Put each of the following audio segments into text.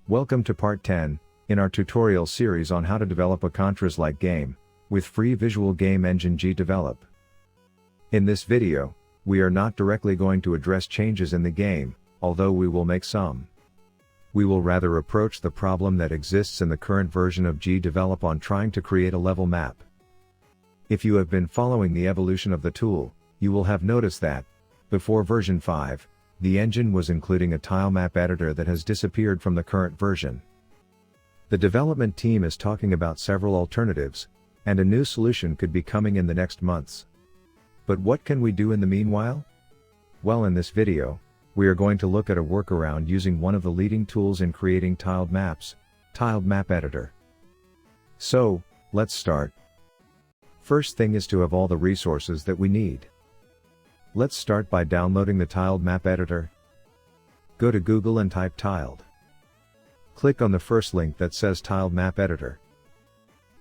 Welcome to part 10, in our tutorial series on how to develop a Contras-like game, with free visual game engine Gdevelop. In this video, we are not directly going to address changes in the game, although we will make some. We will rather approach the problem that exists in the current version of Gdevelop on trying to create a level map. If you have been following the evolution of the tool, you will have noticed that, before version 5, the engine was including a tile map editor that has disappeared from the current version. The development team is talking about several alternatives, and a new solution could be coming in the next months. But what can we do in the meanwhile? Well, in this video, we are going to look at a workaround using one of the leading tools in creating tiled maps, Tiled Map Editor. So, let's start. First thing is to have all the resources that we need. Let's start by downloading the Tiled Map Editor. Go to Google and type TILED. Click on the first link that says Tiled Map Editor.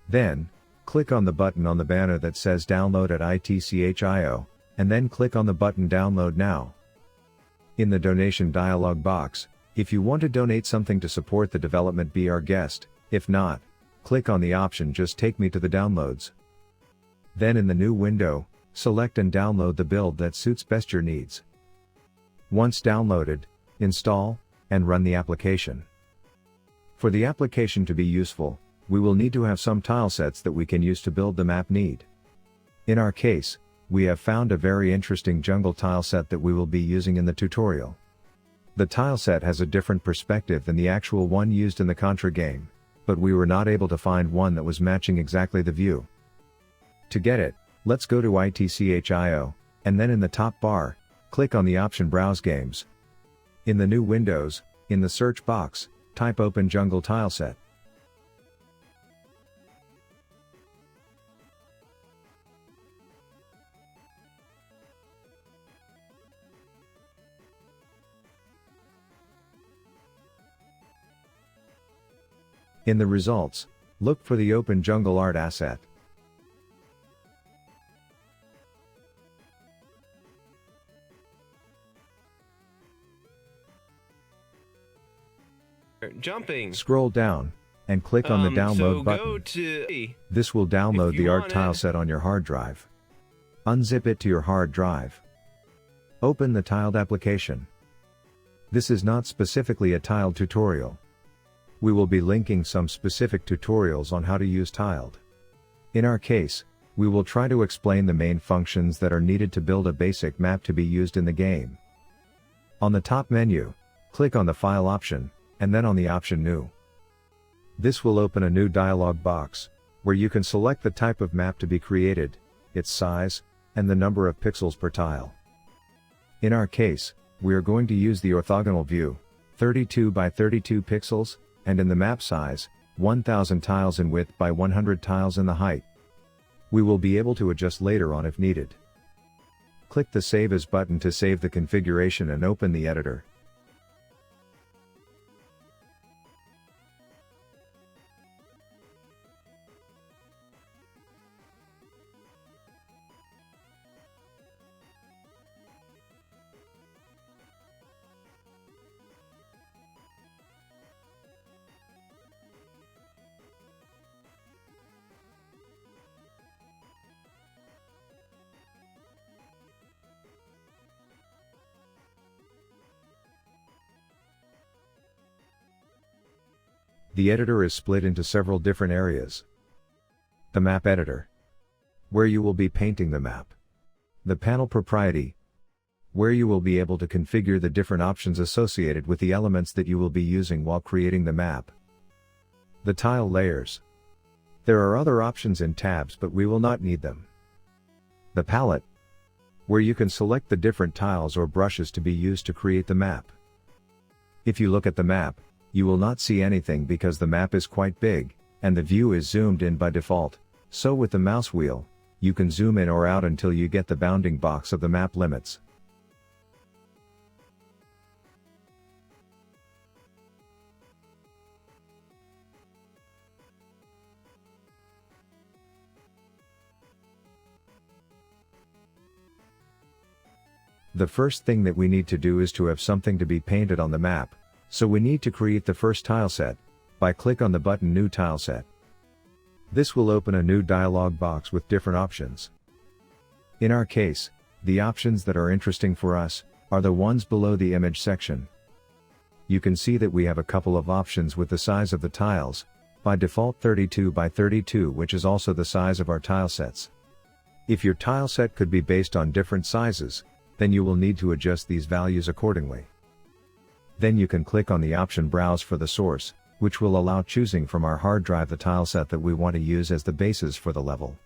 Then, click on the button on the banner that says Download at ITCHIO, and then click on the button Download Now. In the donation dialog box, if you want to donate something to support the development, be our guest. If not, click on the option Just Take Me to the Downloads. Then in the new window, select and download the build that suits best your needs. Once downloaded, install, and run the application. For the application to be useful, we will need to have some tilesets that we can use to build the map need. In our case, we have found a very interesting jungle tileset that we will be using in the tutorial. The tileset has a different perspective than the actual one used in the Contra game, but we were not able to find one that was matching exactly the view. To get it, let's go to ITCHIO, and then in the top bar, click on the option Browse Games. In the new windows, in the search box, type Open Jungle Tileset. In the results, look for the Open Jungle Art asset. Jumping. Scroll down, and click on the download button. This will download the art tileset on your hard drive. Unzip it to your hard drive. Open the tiled application. This is not specifically a tiled tutorial. We will be linking some specific tutorials on how to use tiled. In our case, we will try to explain the main functions that are needed to build a basic map to be used in the game. On the top menu, click on the File option, and then on the option New. This will open a new dialog box, where you can select the type of map to be created, its size, and the number of pixels per tile. In our case, we are going to use the orthogonal view, 32 by 32 pixels, and in the map size, 1000 tiles in width by 100 tiles in the height. We will be able to adjust later on if needed. Click the Save As button to save the configuration and open the editor. The editor is split into several different areas. The map editor, where you will be painting the map. The panel propriety, where you will be able to configure the different options associated with the elements that you will be using while creating the map. The tile layers. There are other options in tabs, but we will not need them. The palette, where you can select the different tiles or brushes to be used to create the map. If you look at the map, you will not see anything because the map is quite big, and the view is zoomed in by default, so with the mouse wheel, you can zoom in or out until you get the bounding box of the map limits. The first thing that we need to do is to have something to be painted on the map, So we need to create the first tileset, by click on the button New Tileset. This will open a new dialog box with different options. In our case, the options that are interesting for us, are the ones below the image section. You can see that we have a couple of options with the size of the tiles, by default 32 by 32, which is also the size of our tilesets. If your tileset could be based on different sizes, then you will need to adjust these values accordingly. Then you can click on the option Browse for the source, which will allow choosing from our hard drive the tileset that we want to use as the basis for the level.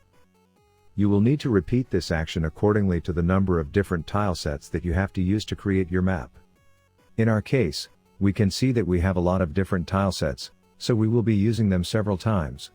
You will need to repeat this action accordingly to the number of different tilesets that you have to use to create your map. In our case, we can see that we have a lot of different tilesets, so we will be using them several times.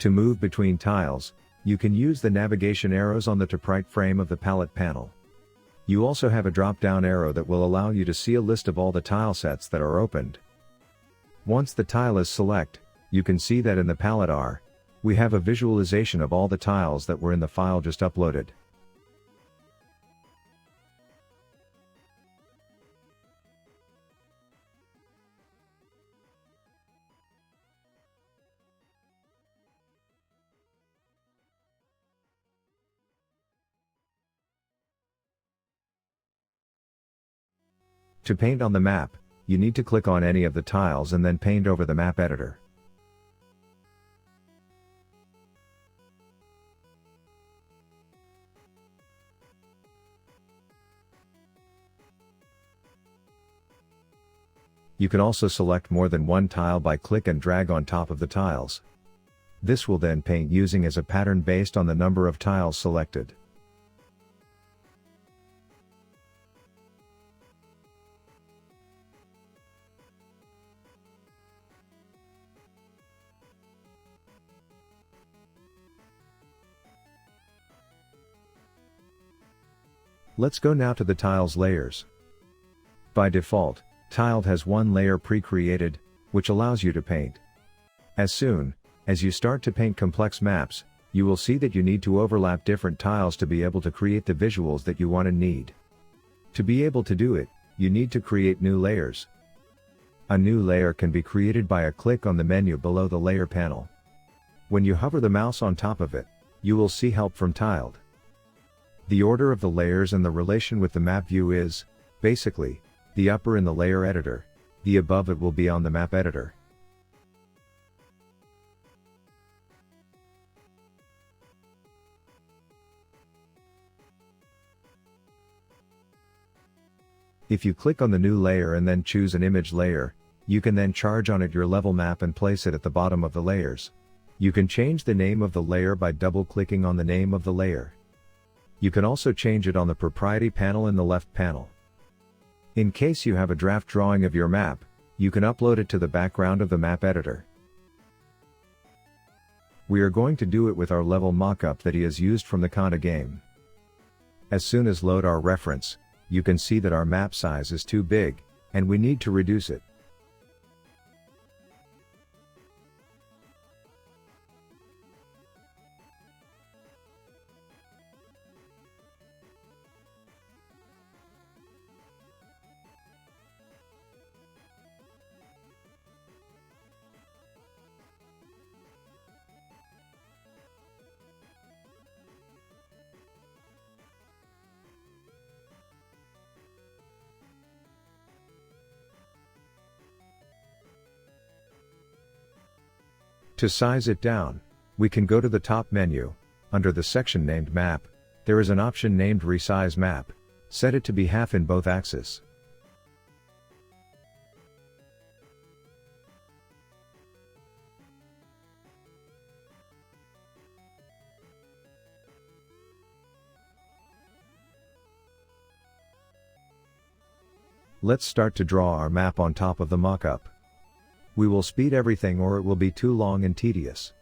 To move between tiles, you can use the navigation arrows on the top right frame of the palette panel. You also have a drop-down arrow that will allow you to see a list of all the tilesets that are opened. Once the tile is selected, you can see that in the palette R, we have a visualization of all the tiles that were in the file just uploaded. To paint on the map, you need to click on any of the tiles and then paint over the map editor. You can also select more than one tile by click and drag on top of the tiles. This will then paint using as a pattern based on the number of tiles selected. Let's go now to the tiles layers. By default, TILED has one layer pre-created, which allows you to paint. As soon as you start to paint complex maps, you will see that you need to overlap different tiles to be able to create the visuals that you want and need. To be able to do it, you need to create new layers. A new layer can be created by a click on the menu below the layer panel. When you hover the mouse on top of it, you will see Help from TILED. The order of the layers and the relation with the map view is, basically, the upper in the layer editor, the above it will be on the map editor. If you click on the new layer and then choose an image layer, you can then charge on it your level map and place it at the bottom of the layers. You can change the name of the layer by double-clicking on the name of the layer. You can also change it on the proprietary panel in the left panel. In case you have a draft drawing of your map, you can upload it to the background of the map editor. We are going to do it with our level mockup that he has used from the CONTRA game. As soon as load our reference, you can see that our map size is too big, and we need to reduce it. To size it down, we can go to the top menu. Under the section named Map, there is an option named Resize Map. Set it to be half in both axes. Let's start to draw our map on top of the mockup. We will speed everything or it will be too long and tedious.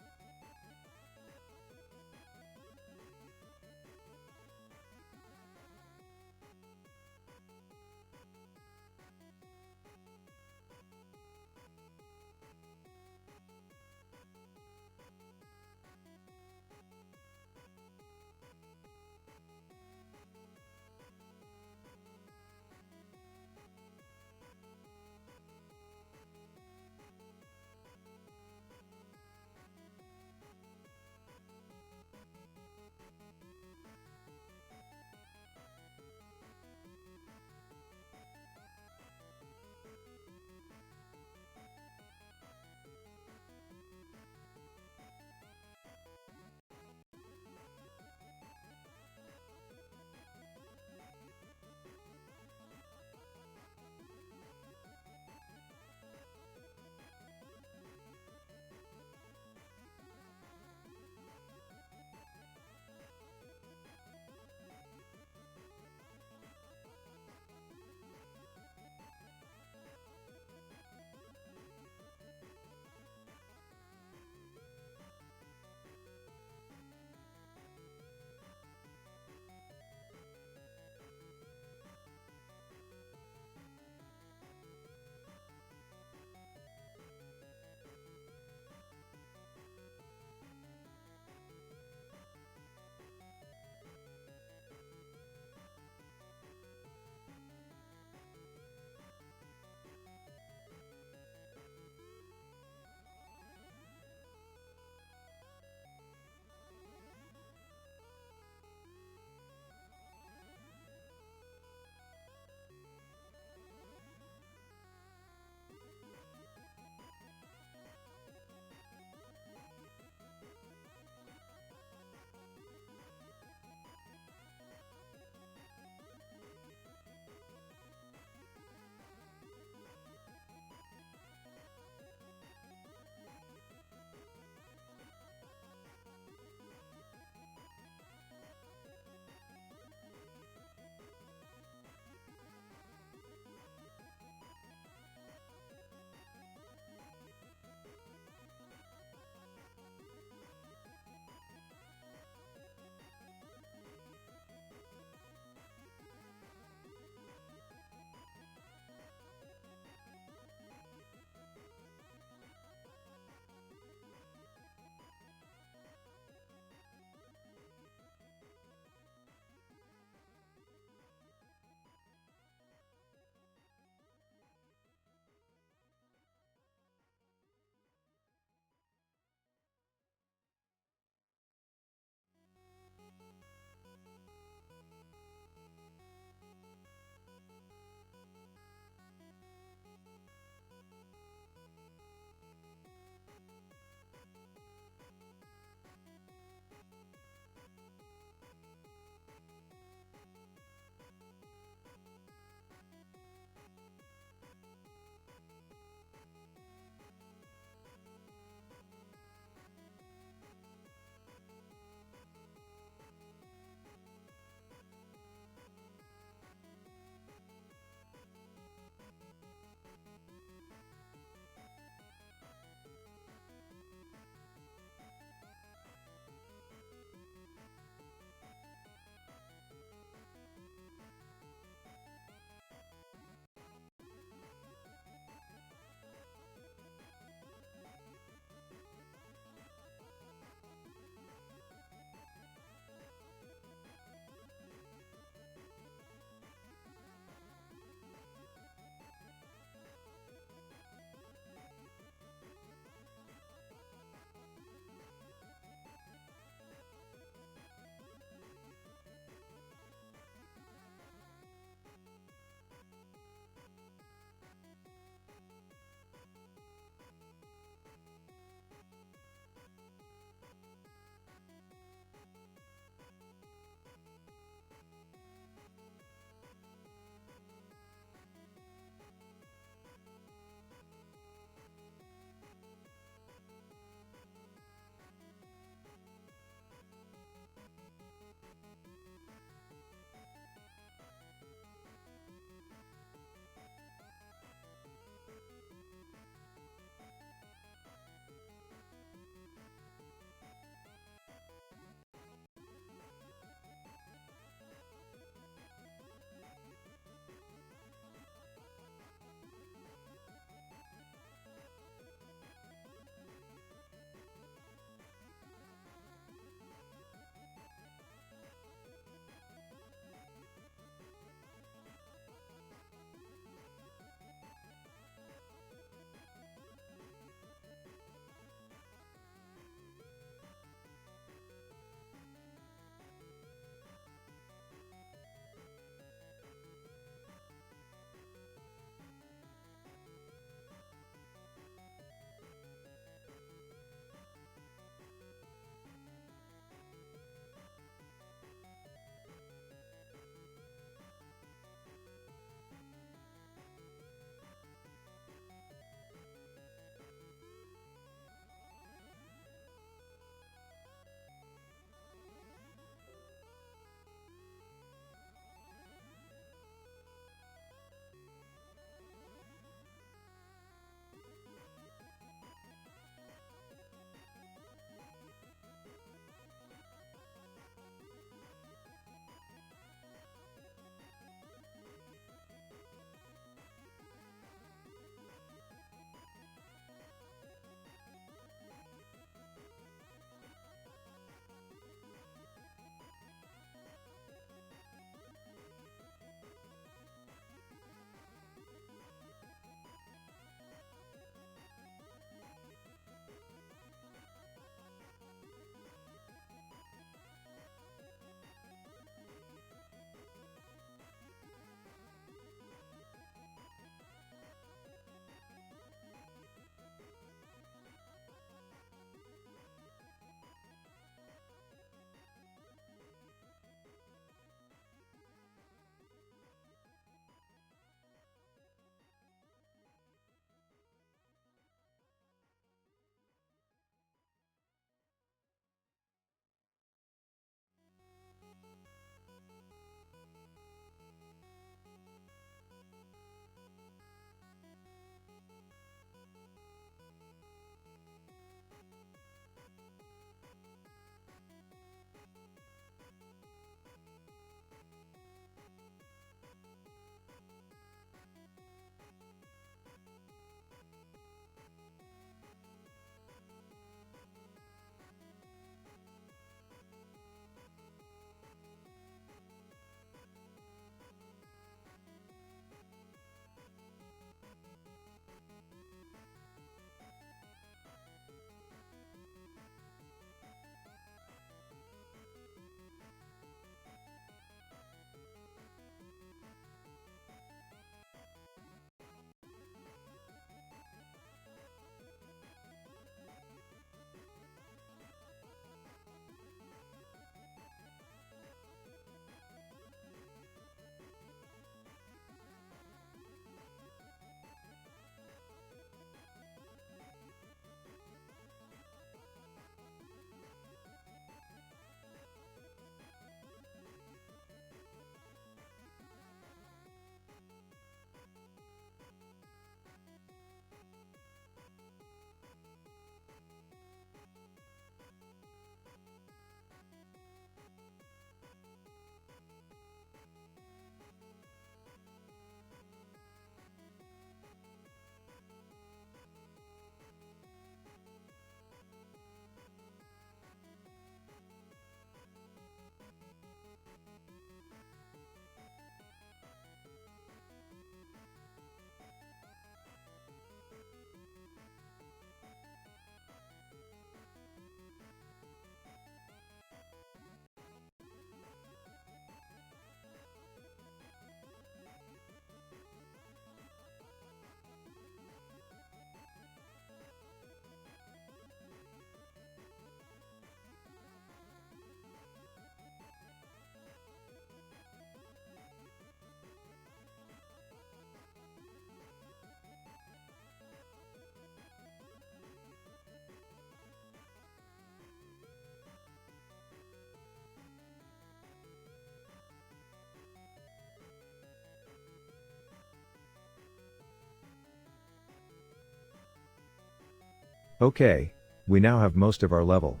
Okay, we now have most of our level.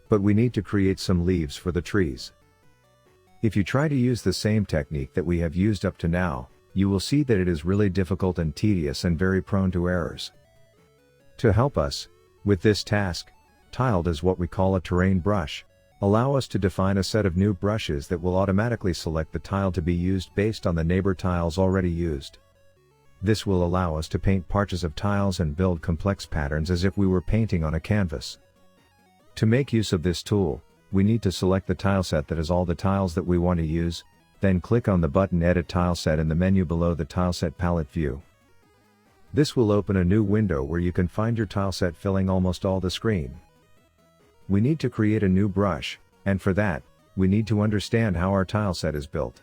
But we need to create some leaves for the trees. If you try to use the same technique that we have used up to now, you will see that it is really difficult and tedious and very prone to errors. To help us with this task, TILED is what we call a terrain brush. Allow us to define a set of new brushes that will automatically select the tile to be used based on the neighbor tiles already used. This will allow us to paint patches of tiles and build complex patterns as if we were painting on a canvas. To make use of this tool, we need to select the tileset that has all the tiles that we want to use, then click on the button Edit Tileset in the menu below the tileset palette view. This will open a new window where you can find your tileset filling almost all the screen. We need to create a new brush, and for that, we need to understand how our tileset is built.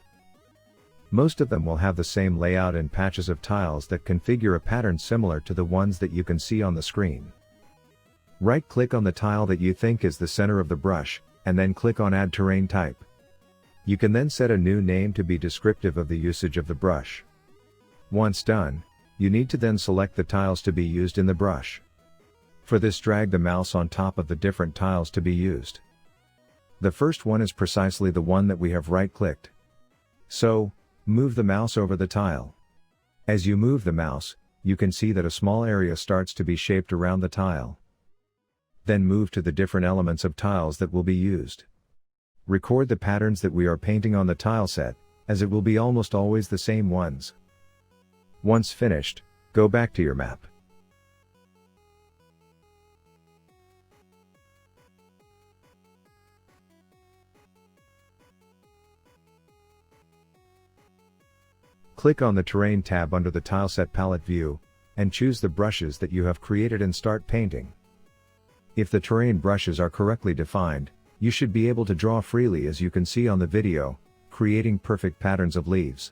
Most of them will have the same layout and patches of tiles that configure a pattern similar to the ones that you can see on the screen. Right-click on the tile that you think is the center of the brush, and then click on Add Terrain Type. You can then set a new name to be descriptive of the usage of the brush. Once done, you need to then select the tiles to be used in the brush. For this, drag the mouse on top of the different tiles to be used. The first one is precisely the one that we have right-clicked. So, move the mouse over the tile. As you move the mouse, you can see that a small area starts to be shaped around the tile. Then move to the different elements of tiles that will be used. Record the patterns that we are painting on the tileset, as it will be almost always the same ones. Once finished, go back to your map. Click on the Terrain tab under the Tileset palette view, and choose the brushes that you have created and start painting. If the terrain brushes are correctly defined, you should be able to draw freely, as you can see on the video, creating perfect patterns of leaves.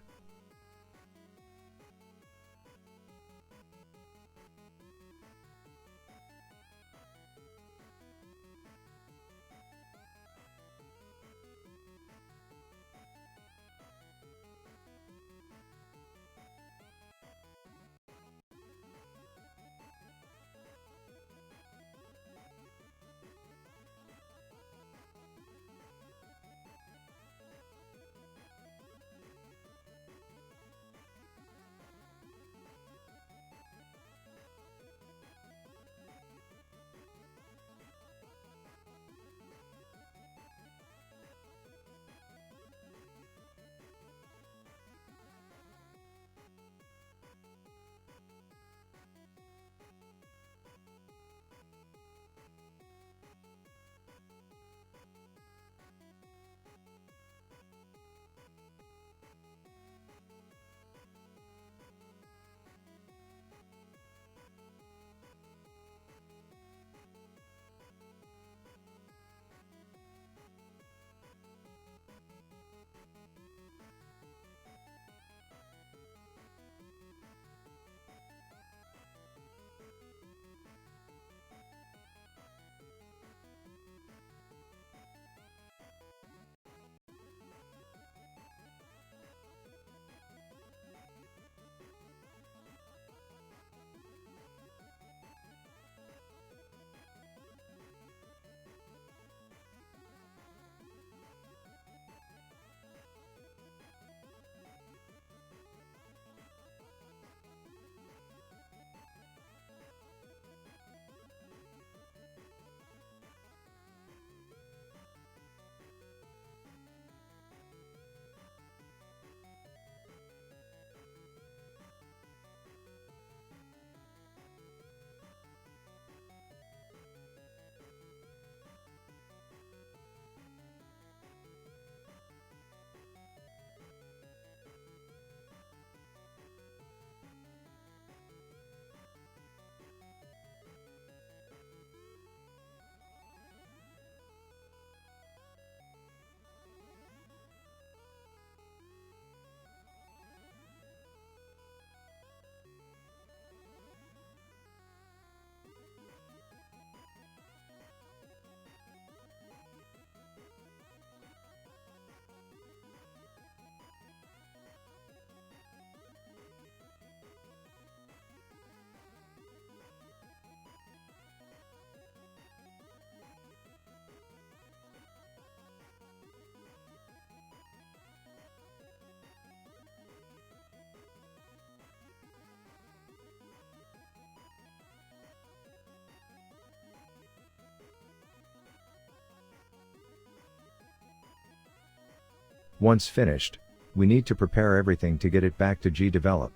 Once finished, we need to prepare everything to get it back to Gdevelop.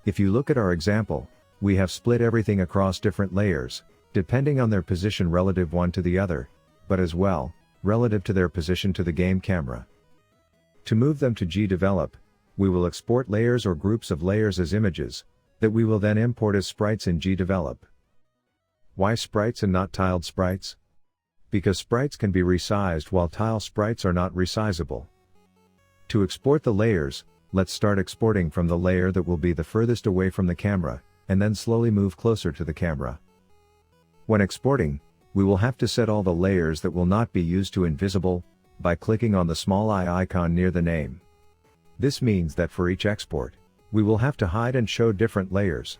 If you look at our example, we have split everything across different layers, depending on their position relative one to the other, but as well, relative to their position to the game camera. To move them to Gdevelop, we will export layers or groups of layers as images, that we will then import as sprites in Gdevelop. Why sprites and not tiled sprites? Because sprites can be resized while tile sprites are not resizable. To export the layers, let's start exporting from the layer that will be the furthest away from the camera, and then slowly move closer to the camera. When exporting, we will have to set all the layers that will not be used to invisible, by clicking on the small eye icon near the name. This means that for each export, we will have to hide and show different layers.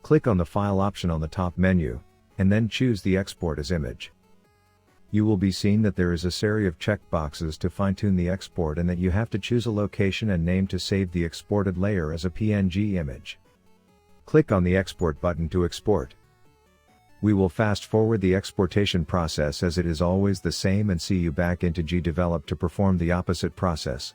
Click on the File option on the top menu, and then choose the Export as Image. You will be seen that there is a series of checkboxes to fine-tune the export and that you have to choose a location and name to save the exported layer as a PNG image. Click on the Export button to export. We will fast forward the exportation process as it is always the same and see you back into Gdevelop to perform the opposite process.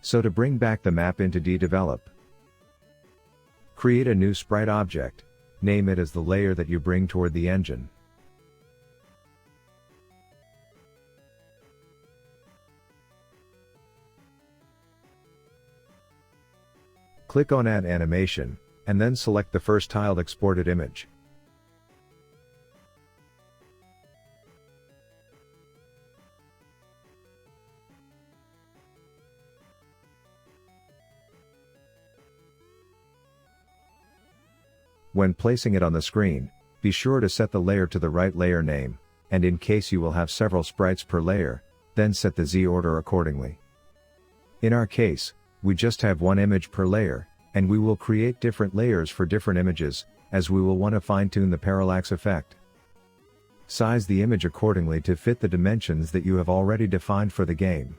So to bring back the map into Gdevelop, create a new sprite object, name it as the layer that you bring toward the engine. Click on Add Animation, and then select the first tiled exported image. When placing it on the screen, be sure to set the layer to the right layer name, and in case you will have several sprites per layer, then set the Z order accordingly. In our case, we just have one image per layer, and we will create different layers for different images, as we will want to fine-tune the parallax effect. Size the image accordingly to fit the dimensions that you have already defined for the game.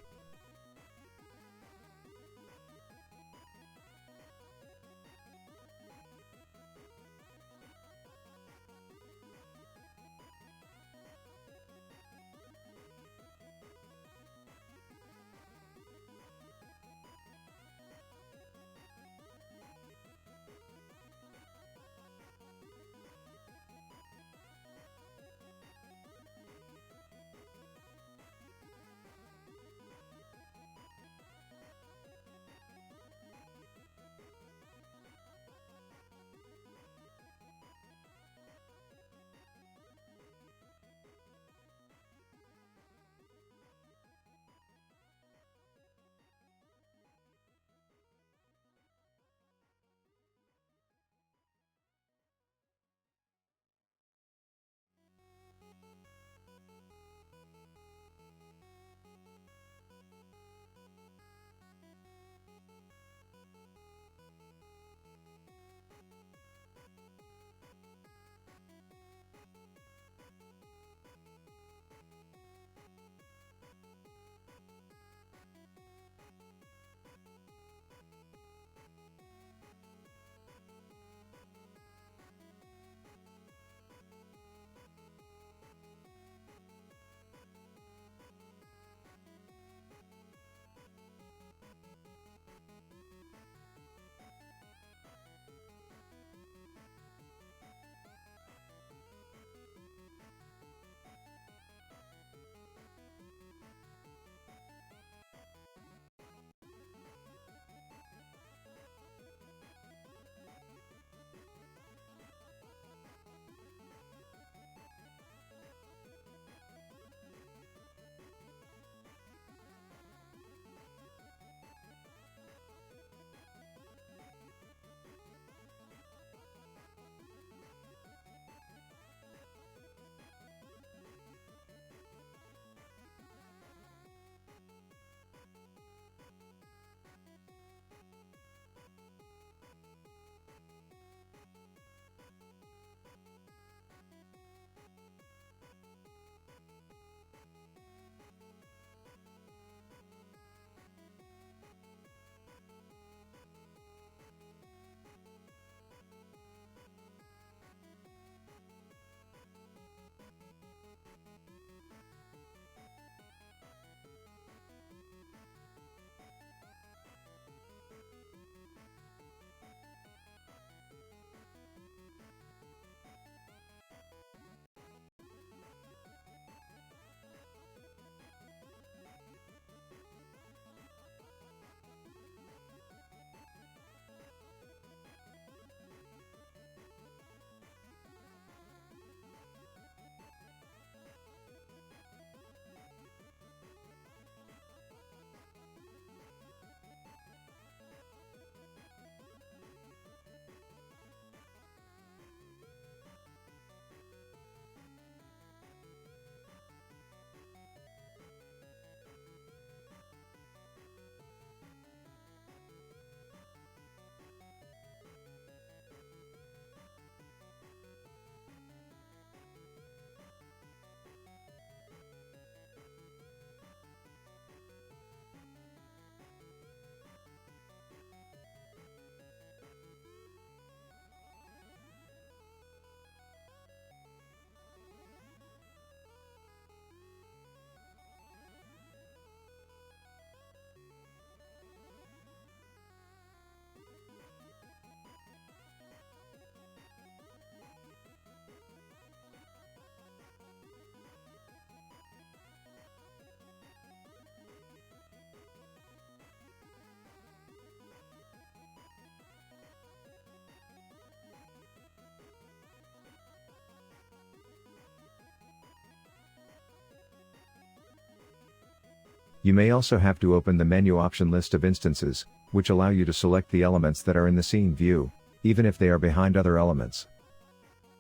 You may also have to open the menu option list of instances, which allow you to select the elements that are in the scene view, even if they are behind other elements.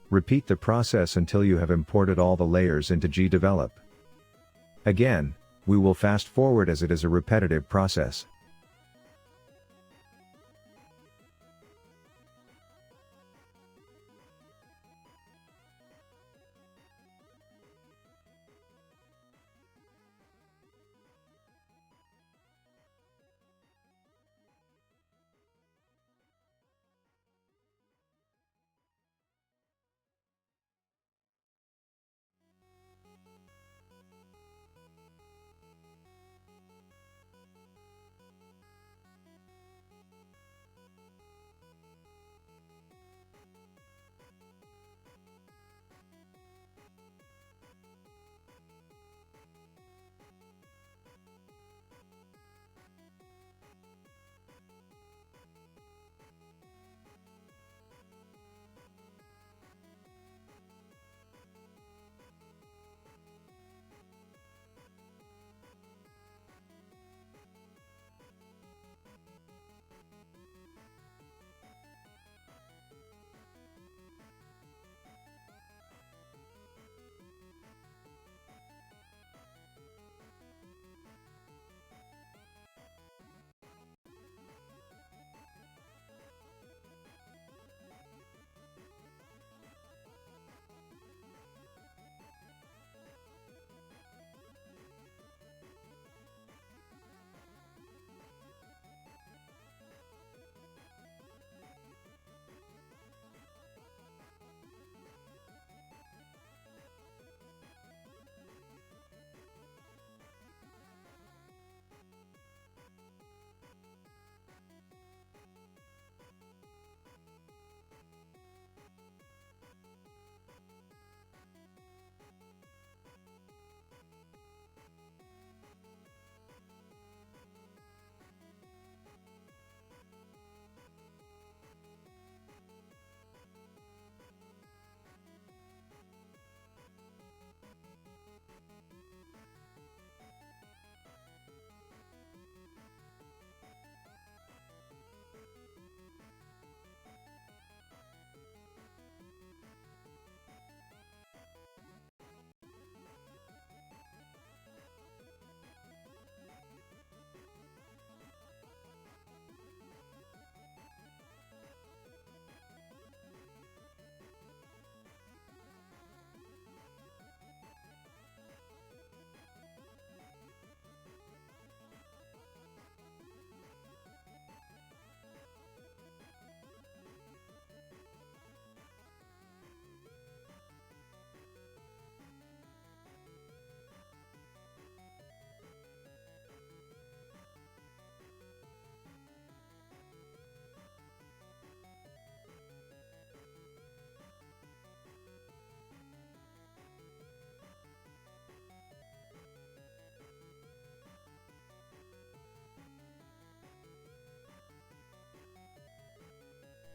Repeat the process until you have imported all the layers into Gdevelop. Again, we will fast forward as it is a repetitive process.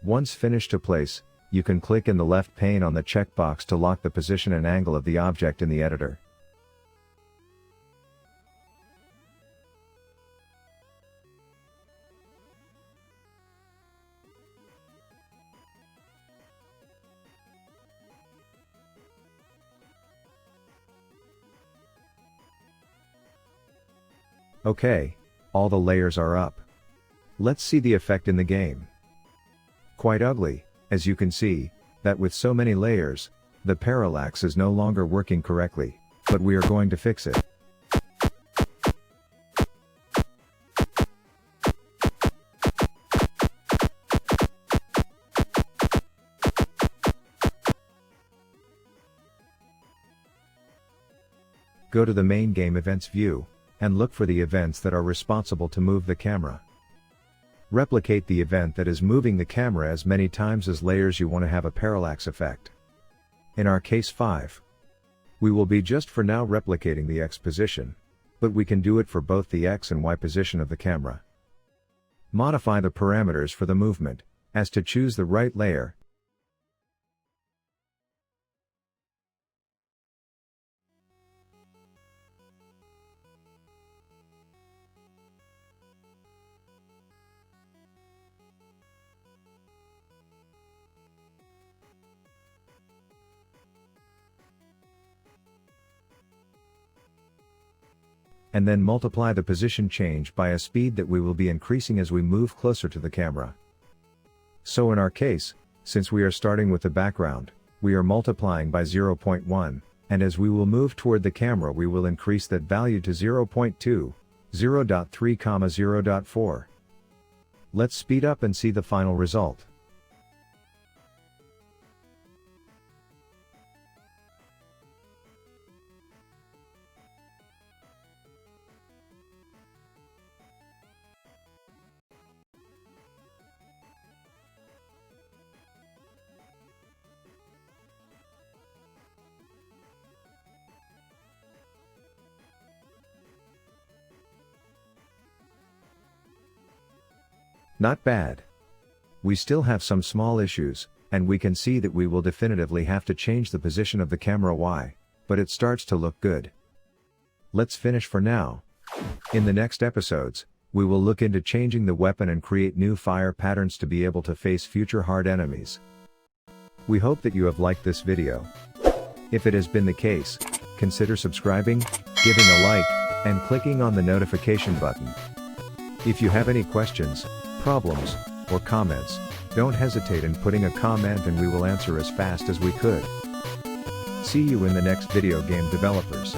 Once finished to place, you can click in the left pane on the checkbox to lock the position and angle of the object in the editor. Okay, all the layers are up. Let's see the effect in the game. Quite ugly, as you can see, that with so many layers, the parallax is no longer working correctly, but we are going to fix it. Go to the main game events view, and look for the events that are responsible to move the camera. Replicate the event that is moving the camera as many times as layers you want to have a parallax effect. In our case 5. We will be just for now replicating the X position, but we can do it for both the X and Y position of the camera. Modify the parameters for the movement, as to choose the right layer. and then multiply the position change by a speed that we will be increasing as we move closer to the camera. So in our case, since we are starting with the background, we are multiplying by 0.1, and as we will move toward the camera we will increase that value to 0.2, 0.3, 0.4. Let's speed up and see the final result. Not bad. We still have some small issues, and we can see that we will definitively have to change the position of the camera Y, but it starts to look good. Let's finish for now. In the next episodes, we will look into changing the weapon and create new fire patterns to be able to face future hard enemies. We hope that you have liked this video. If it has been the case, consider subscribing, giving a like, and clicking on the notification button. If you have any questions, problems, or comments, don't hesitate in putting a comment and we will answer as fast as we could. See you in the next video, game developers.